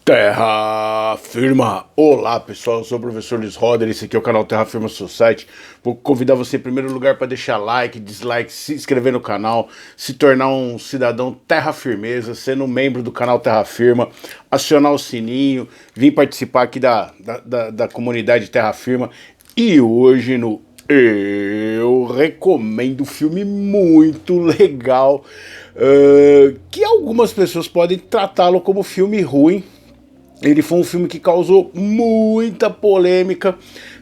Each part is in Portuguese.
Terra Firma! Olá pessoal, eu sou o professor Luiz Roder, esse aqui é o canal Terra Firma Society. Vou convidar você em primeiro lugar para deixar like, dislike, se inscrever no canal, se tornar um cidadão Terra Firmeza, sendo um membro do canal Terra Firma, acionar o sininho, vir participar aqui da comunidade Terra Firma. E hoje no Eu recomendo um filme muito legal, que algumas pessoas podem tratá-lo como filme ruim. Ele foi um filme que causou muita polêmica,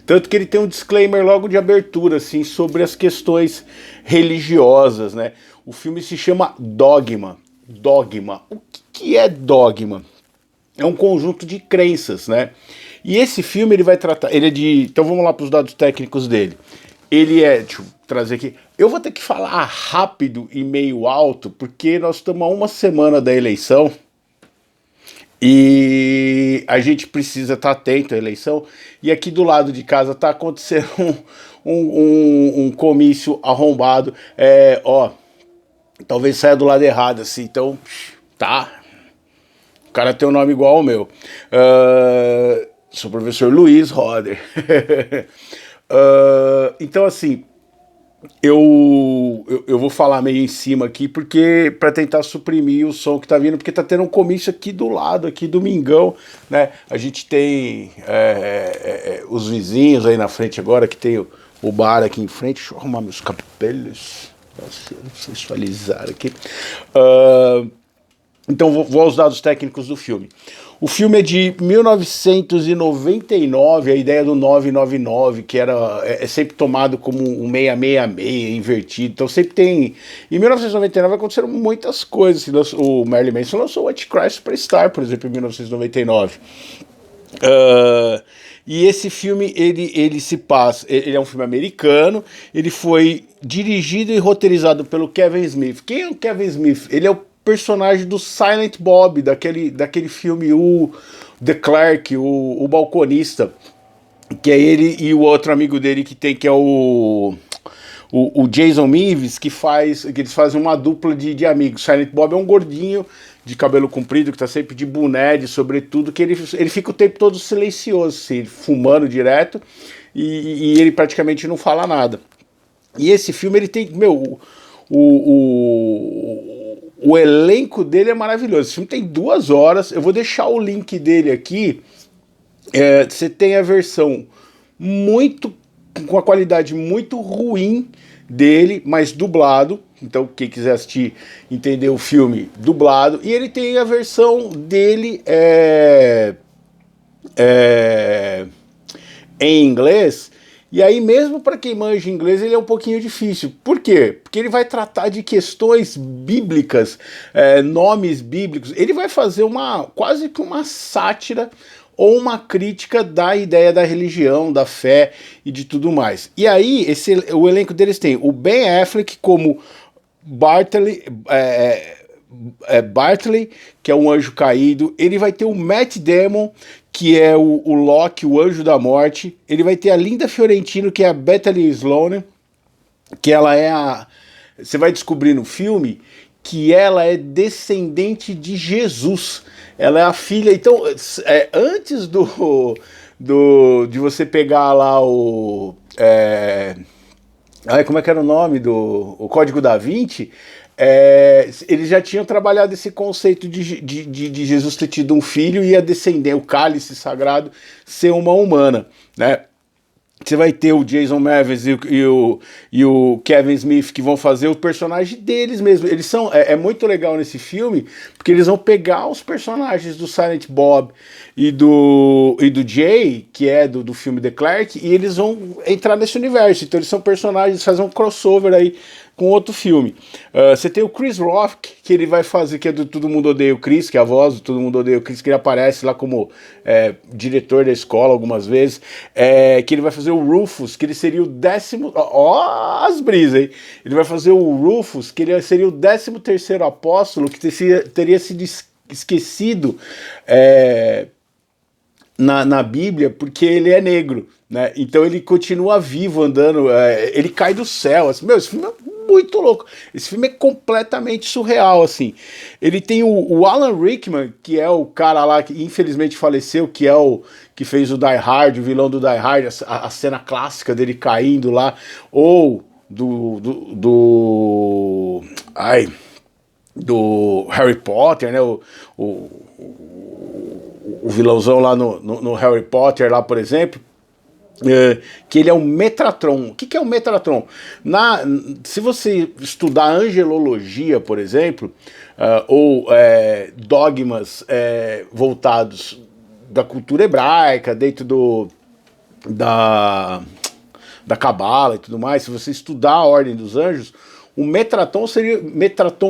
tanto que ele tem um disclaimer logo de abertura, assim, sobre as questões religiosas, né? O filme se chama Dogma. Dogma. O que é dogma? É um conjunto de crenças, né? E esse filme ele vai tratar, ele é de, então vamos lá para os dados técnicos dele. Ele é, deixa eu trazer aqui, eu vou ter que falar rápido e meio alto, porque nós estamos a uma semana da eleição, e a gente precisa estar atento à eleição. E aqui do lado de casa está acontecendo um comício arrombado. Talvez saia do lado errado, assim. Então, tá. O cara tem um nome igual ao meu. Sou o professor Luiz Roder. Então, assim, eu vou falar meio em cima aqui, porque para tentar suprimir o som que tá vindo, porque tá tendo um comício aqui do lado, aqui domingão, né? A gente tem os vizinhos aí na frente agora, que tem o bar aqui em frente. Deixa eu arrumar meus cabelos, nossa, sensualizar aqui. Então vou aos dados técnicos do filme. O filme é de 1999, a ideia do 999, que é sempre tomado como um 666 invertido. Então sempre tem... Em 1999 aconteceram muitas coisas. O Marilyn Manson lançou o Antichrist Superstar, por exemplo, em 1999. E esse filme, ele se passa... Ele é um filme americano, ele foi dirigido e roteirizado pelo Kevin Smith. Quem é o Kevin Smith? Ele é o personagem do Silent Bob, daquele filme, o The Clerk, o balconista, que é ele e o outro amigo dele que é o Jason Mewes, que eles fazem uma dupla de amigos. Silent Bob é um gordinho de cabelo comprido, que tá sempre de boné, de sobretudo, que ele fica o tempo todo silencioso, assim, fumando direto, e ele praticamente não fala nada. E esse filme, ele tem, o elenco dele é maravilhoso. Esse filme tem 2 horas. Eu vou deixar o link dele aqui. Você tem a versão com a qualidade muito ruim dele, mas dublado. Então quem quiser assistir, entender o filme dublado. E ele tem a versão dele em inglês. E aí, mesmo para quem manja inglês, ele é um pouquinho difícil. Por quê? Porque ele vai tratar de questões bíblicas, nomes bíblicos. Ele vai fazer quase que uma sátira ou uma crítica da ideia da religião, da fé e de tudo mais. E aí, o elenco deles tem o Ben Affleck como Bartley, que é um anjo caído. Ele vai ter o Matt Damon, que é o Loki, o anjo da morte. Ele vai ter a Linda Fiorentino, que é a Bethany Sloane, que ela é você vai descobrir no filme que ela é descendente de Jesus. Ela é a filha... Então, antes de você pegar lá como é que era o nome o Código da Vinci... eles já tinham trabalhado esse conceito de Jesus ter tido um filho e a descender, o cálice sagrado, ser uma humana, né? Você vai ter o Jason Mewes e o Kevin Smith, que vão fazer o personagem deles mesmo. Eles são... É muito legal nesse filme, porque eles vão pegar os personagens do Silent Bob e do Jay, que é do filme The Clerk, e eles vão entrar nesse universo. Então eles são personagens, fazem um crossover aí com outro filme. Você tem o Chris Rock, que ele vai fazer, que é do Todo Mundo Odeia o Chris, que é a voz do Todo Mundo Odeia o Chris, que ele aparece lá como diretor da escola algumas vezes, que ele vai fazer o Rufus, que ele seria o 10º... Ó as brisas, hein? Ele vai fazer o Rufus, que ele seria o 13º apóstolo, que teria sido esquecido na Bíblia, porque ele é negro, né? Então ele continua vivo andando, ele cai do céu. Assim, esse filme é muito louco. Esse filme é completamente surreal, assim. Ele tem o Alan Rickman, que é o cara lá que infelizmente faleceu, que é o que fez o Die Hard, o vilão do Die Hard, a cena clássica dele caindo lá, ou ai, do Harry Potter, né? O, o vilãozão lá no Harry Potter, lá, por exemplo. Que ele é um Metatron. O que é um Metatron? Se você estudar angelologia, por exemplo, ou dogmas voltados da cultura hebraica, dentro da Cabala e tudo mais, se você estudar a ordem dos anjos, o Metatron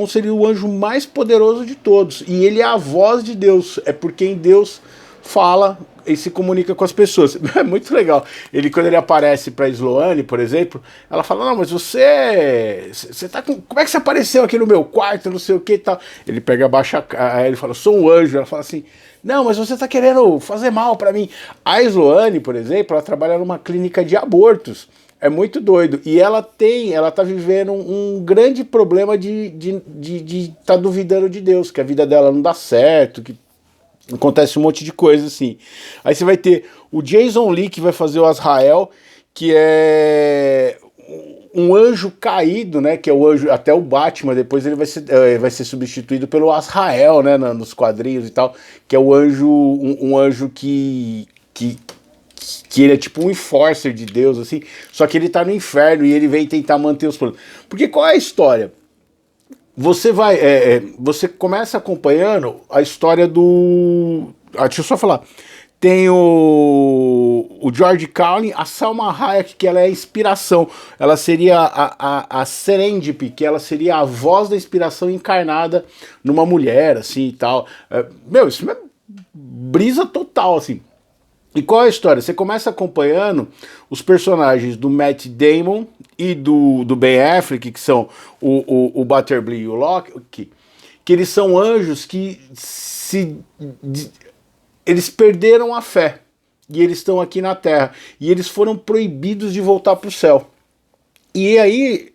seria o anjo mais poderoso de todos. E ele é a voz de Deus. É por quem Deus fala e se comunica com as pessoas. É muito legal. Quando ele aparece para Sloane, por exemplo, ela fala: não, mas você tá com. Como é que você apareceu aqui no meu quarto? Não sei o que e tal. Ele pega, abaixa. Aí ele fala: sou um anjo. Ela fala assim: não, mas você tá querendo fazer mal para mim. A Sloane, por exemplo, ela trabalha numa clínica de abortos. É muito doido. E ela tá vivendo um grande problema de tá duvidando de Deus, que a vida dela não dá certo, que acontece um monte de coisa assim. Aí você vai ter o Jason Lee, que vai fazer o Azrael, que é um anjo caído, né? Que é o anjo, até o Batman, depois ele vai ser substituído pelo Azrael, né? Nos quadrinhos e tal, que é o anjo, um anjo que ele é tipo um enforcer de Deus, assim, só que ele tá no inferno e ele vem tentar manter os planos. Porque qual é a história? Você começa acompanhando a história do... deixa eu só falar. Tem o George Carlin, a Salma Hayek, que ela é a inspiração. Ela seria a Serendip, que ela seria a voz da inspiração encarnada numa mulher, assim, e tal. Isso é brisa total, assim. E qual é a história? Você começa acompanhando os personagens do Matt Damon e do Ben Affleck, que são o Butterby e o Locke, que eles são anjos que eles perderam a fé e eles estão aqui na Terra e eles foram proibidos de voltar para o céu. E aí,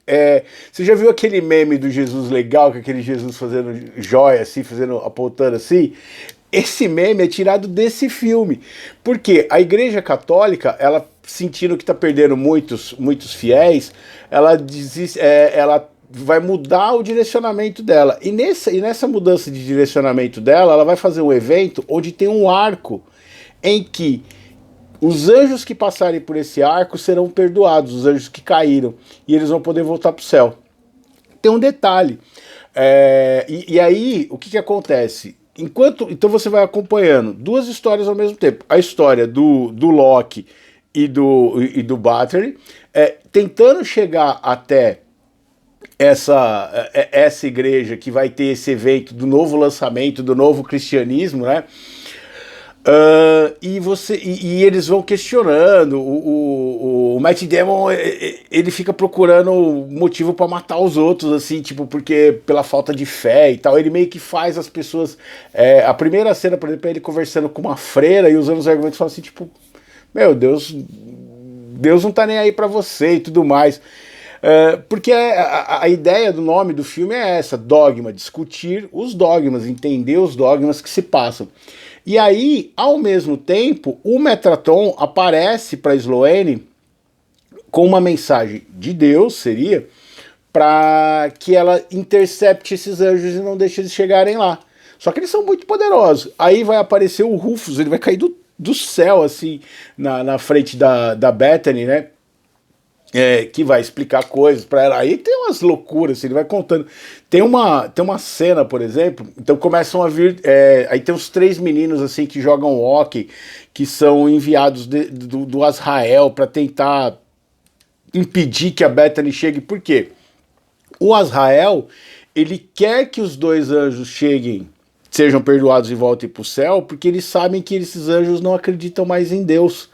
você já viu aquele meme do Jesus legal, com aquele Jesus fazendo joia assim, apontando assim? Esse meme é tirado desse filme, porque a Igreja Católica, ela sentindo que está perdendo muitos fiéis, ela vai mudar o direcionamento dela. E nessa mudança de direcionamento dela, ela vai fazer um evento onde tem um arco em que os anjos que passarem por esse arco serão perdoados, os anjos que caíram, e eles vão poder voltar para o céu. Tem um detalhe, e aí o que acontece? Então você vai acompanhando duas histórias ao mesmo tempo. A história do Locke e do Battery, tentando chegar até essa igreja que vai ter esse evento do novo lançamento, do novo cristianismo, né? E eles vão questionando. O Matt Damon, ele fica procurando motivo para matar os outros, assim, tipo, porque pela falta de fé e tal. Ele meio que faz as pessoas. A primeira cena, por exemplo, é ele conversando com uma freira e usando os argumentos, falando assim, tipo, meu Deus não tá nem aí para você e tudo mais. Porque a ideia do nome do filme é essa: dogma, discutir os dogmas, entender os dogmas que se passam. E aí, ao mesmo tempo, o Metatron aparece para Sloane com uma mensagem de Deus, seria, para que ela intercepte esses anjos e não deixe eles chegarem lá. Só que eles são muito poderosos. Aí vai aparecer o Rufus, ele vai cair do céu, assim, na frente da Bethany, né? Que vai explicar coisas para ela. Aí tem umas loucuras, assim, ele vai contando. Tem uma cena, por exemplo, então começam a vir. Aí tem os 3 meninos assim que jogam hockey, que são enviados do Azrael para tentar impedir que a Bethany chegue. Por quê? O Azrael, ele quer que os 2 anjos cheguem, sejam perdoados e voltem para o céu, porque eles sabem que esses anjos não acreditam mais em Deus.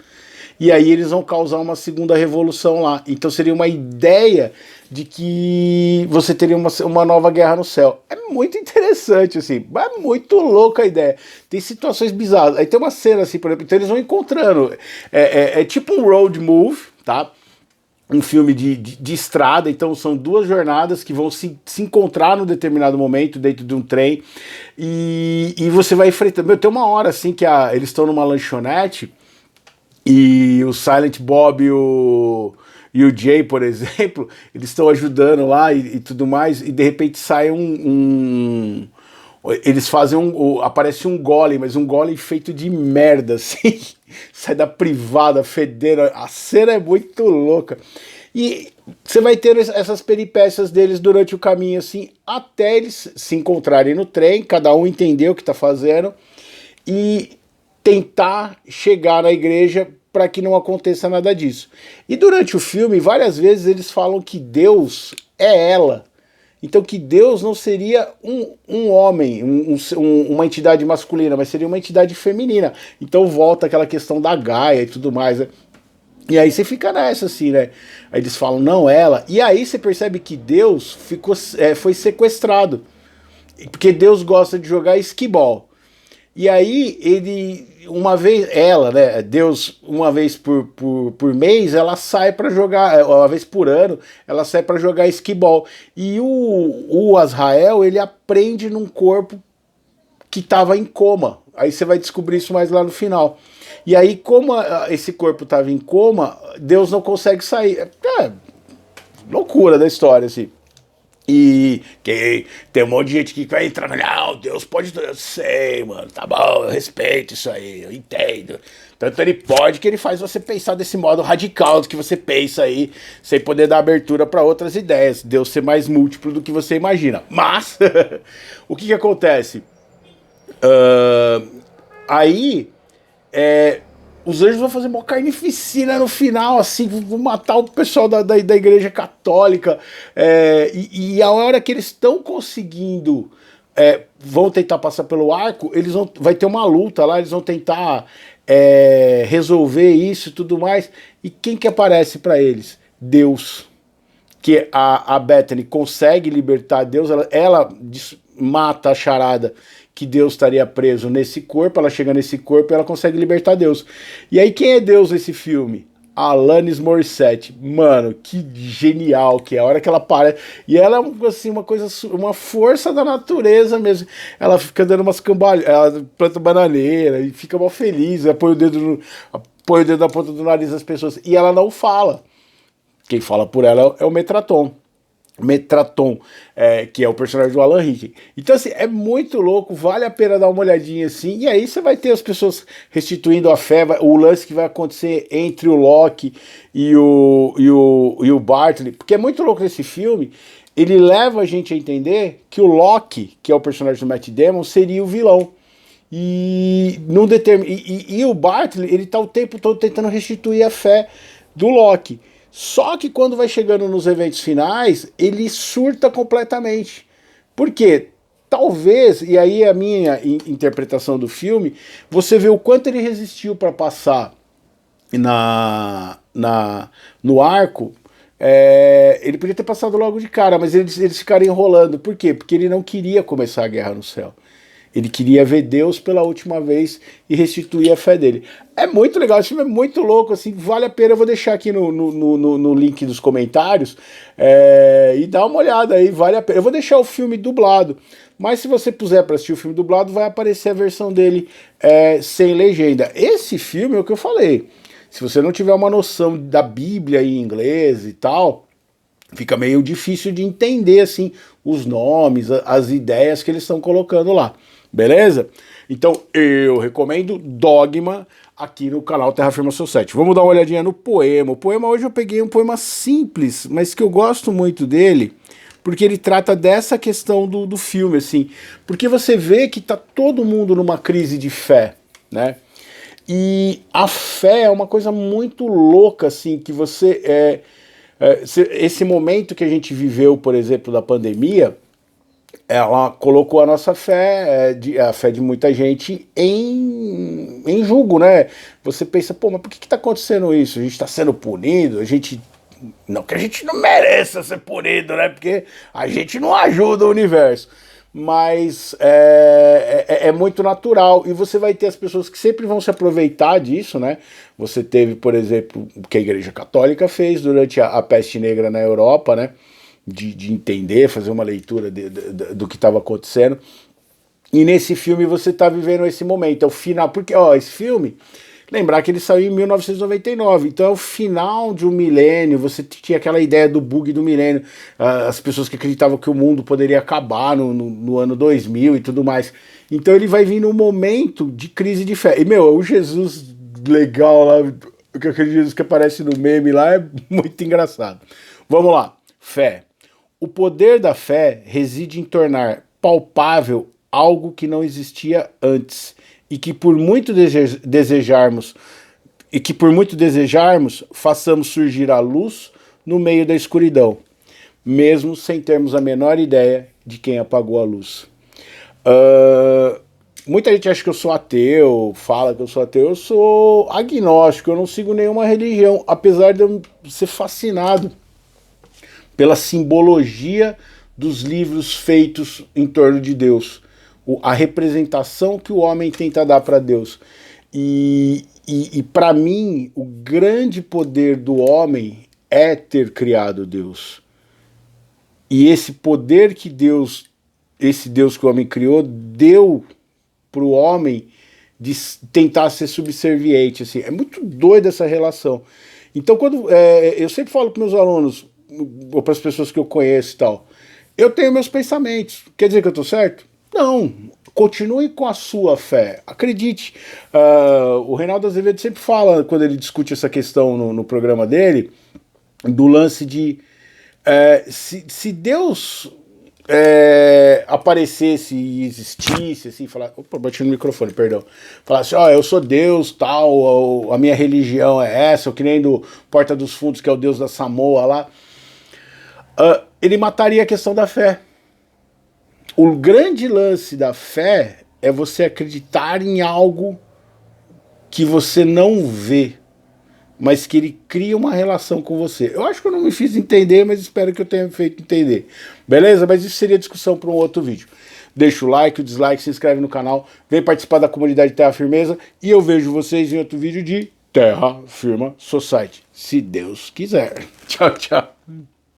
E aí eles vão causar uma segunda revolução lá. Então seria uma ideia de que você teria uma nova guerra no céu. É muito interessante, assim. É muito louca a ideia. Tem situações bizarras. Aí tem uma cena assim, por exemplo, então eles vão encontrando. É tipo um road movie, tá? um filme de estrada, então são duas jornadas que vão se encontrar num determinado momento dentro de um trem, e você vai enfrentando. Meu, tem uma hora assim que eles estão numa lanchonete e o Silent Bob e o Jay, por exemplo, eles estão ajudando lá e tudo mais, e de repente sai eles fazem aparece um golem, mas um golem feito de merda, assim, sai da privada, fedendo, a cena é muito louca. E você vai ter essas peripécias deles durante o caminho, assim, até eles se encontrarem no trem, cada um entender o que tá fazendo, e tentar chegar na igreja para que não aconteça nada disso. E durante o filme, várias vezes eles falam que Deus é ela. Então que Deus não seria um homem, uma entidade masculina, mas seria uma entidade feminina. Então volta aquela questão da Gaia e tudo mais, né? E aí você fica nessa assim, né? Aí eles falam, não, ela. E aí você percebe que Deus foi sequestrado. Porque Deus gosta de jogar esquibol. E aí uma vez, ela, né, Deus, uma vez por mês, ela sai para jogar, uma vez por ano, ela sai para jogar esquibol. E o Azrael, ele aprende num corpo que estava em coma. Aí você vai descobrir isso mais lá no final. E aí, como esse corpo estava em coma, Deus não consegue sair. É loucura da história, assim. E tem um monte de gente que vai entrar, não, Deus pode tudo, eu sei, mano, tá bom, eu respeito isso aí, eu entendo. Tanto ele pode que ele faz você pensar desse modo radical do que você pensa aí, sem poder dar abertura para outras ideias, Deus ser mais múltiplo do que você imagina. Mas, o que acontece? Aí, os anjos vão fazer uma carnificina no final, assim, vão matar o pessoal da igreja católica. E a hora que eles estão conseguindo, vão tentar passar pelo arco, vai ter uma luta lá, eles vão tentar resolver isso e tudo mais. E quem que aparece para eles? Deus. Que a Bethany consegue libertar Deus, ela mata a charada que Deus estaria preso nesse corpo, ela chega nesse corpo e ela consegue libertar Deus. E aí quem é Deus nesse filme? Alanis Morissette. Mano, que genial que é. A hora que ela para. E ela é assim, uma força da natureza mesmo. Ela fica dando umas cambalhas, ela planta bananeira e fica mal feliz, põe o dedo na ponta do nariz das pessoas. E ela não fala. Quem fala por ela é o Metraton, que é o personagem do Alan Rickman. Então, assim, é muito louco, vale a pena dar uma olhadinha assim, e aí você vai ter as pessoas restituindo a fé, o lance que vai acontecer entre o Locke e o Bartley, porque é muito louco esse filme, ele leva a gente a entender que o Locke, que é o personagem do Matt Damon, seria o vilão. E o Bartley, ele tá o tempo todo tentando restituir a fé do Locke. Só que quando vai chegando nos eventos finais, ele surta completamente. Por quê? Talvez, e aí é a minha interpretação do filme, você vê o quanto ele resistiu para passar no arco. Ele podia ter passado logo de cara, mas eles ficaram enrolando. Por quê? Porque ele não queria começar a guerra no céu. Ele queria ver Deus pela última vez e restituir a fé dele. É muito legal, esse filme é muito louco, assim, vale a pena. Eu vou deixar aqui no link dos comentários e dá uma olhada aí, vale a pena. Eu vou deixar o filme dublado, mas se você puser para assistir o filme dublado, vai aparecer a versão dele sem legenda. Esse filme é o que eu falei. Se você não tiver uma noção da Bíblia em inglês e tal, fica meio difícil de entender assim os nomes, as ideias que eles estão colocando lá. Beleza? Então eu recomendo Dogma aqui no canal Terraforma Society. Vamos dar uma olhadinha no poema. O poema hoje eu peguei um poema simples, mas que eu gosto muito dele, porque ele trata dessa questão do filme, assim. Porque você vê que tá todo mundo numa crise de fé, né? E a fé é uma coisa muito louca, assim, que você... esse momento que a gente viveu, por exemplo, da pandemia, ela colocou a nossa fé, a fé de muita gente em julgo, né? Você pensa, pô, mas por que tá acontecendo isso? A gente tá sendo punido, não que a gente não mereça ser punido, né? Porque a gente não ajuda o universo. mas é muito natural, e você vai ter as pessoas que sempre vão se aproveitar disso, né? Você teve, por exemplo, o que a Igreja Católica fez durante a peste negra na Europa, né? De entender, fazer uma leitura do que estava acontecendo. E nesse filme você está vivendo esse momento, é o final, porque ó, esse filme, lembrar que ele saiu em 1999, então é o final de um milênio, você tinha aquela ideia do bug do milênio, as pessoas que acreditavam que o mundo poderia acabar no ano 2000 e tudo mais. Então ele vai vir num momento de crise de fé. E, meu, o Jesus legal lá, aquele Jesus que aparece no meme lá, é muito engraçado. Vamos lá, fé. O poder da fé reside em tornar palpável algo que não existia antes e que por muito desejarmos façamos surgir a luz no meio da escuridão, mesmo sem termos a menor ideia de quem apagou a luz. Muita gente acha que eu sou ateu, fala que eu sou ateu. Eu sou agnóstico, eu não sigo nenhuma religião, apesar de eu ser fascinado pela simbologia dos livros feitos em torno de Deus, a representação que o homem tenta dar para Deus. E para mim, o grande poder do homem é ter criado Deus. E esse poder que Deus, esse Deus que o homem criou, deu para o homem de tentar ser subserviente. Assim. É muito doida essa relação. Então, quando eu sempre falo para meus alunos, ou para as pessoas que eu conheço e tal, eu tenho meus pensamentos. Quer dizer que eu estou certo? Não. Continue com a sua fé. Acredite. O Reinaldo Azevedo sempre fala, quando ele discute essa questão no programa dele, do lance de se Deus aparecesse e existisse, assim, falar, opa, bati no microfone, perdão, falasse, ó, eu sou Deus, tal, a minha religião é essa, ou que nem do Porta dos Fundos, que é o Deus da Samoa lá, ele mataria a questão da fé. O grande lance da fé é você acreditar em algo que você não vê, mas que ele cria uma relação com você. Eu acho que eu não me fiz entender, mas espero que eu tenha feito entender. Beleza? Mas isso seria discussão para um outro vídeo. Deixa o like, o dislike, se inscreve no canal, vem participar da comunidade Terra Firmeza e eu vejo vocês em outro vídeo de Terra Firma Society, se Deus quiser. Tchau, tchau.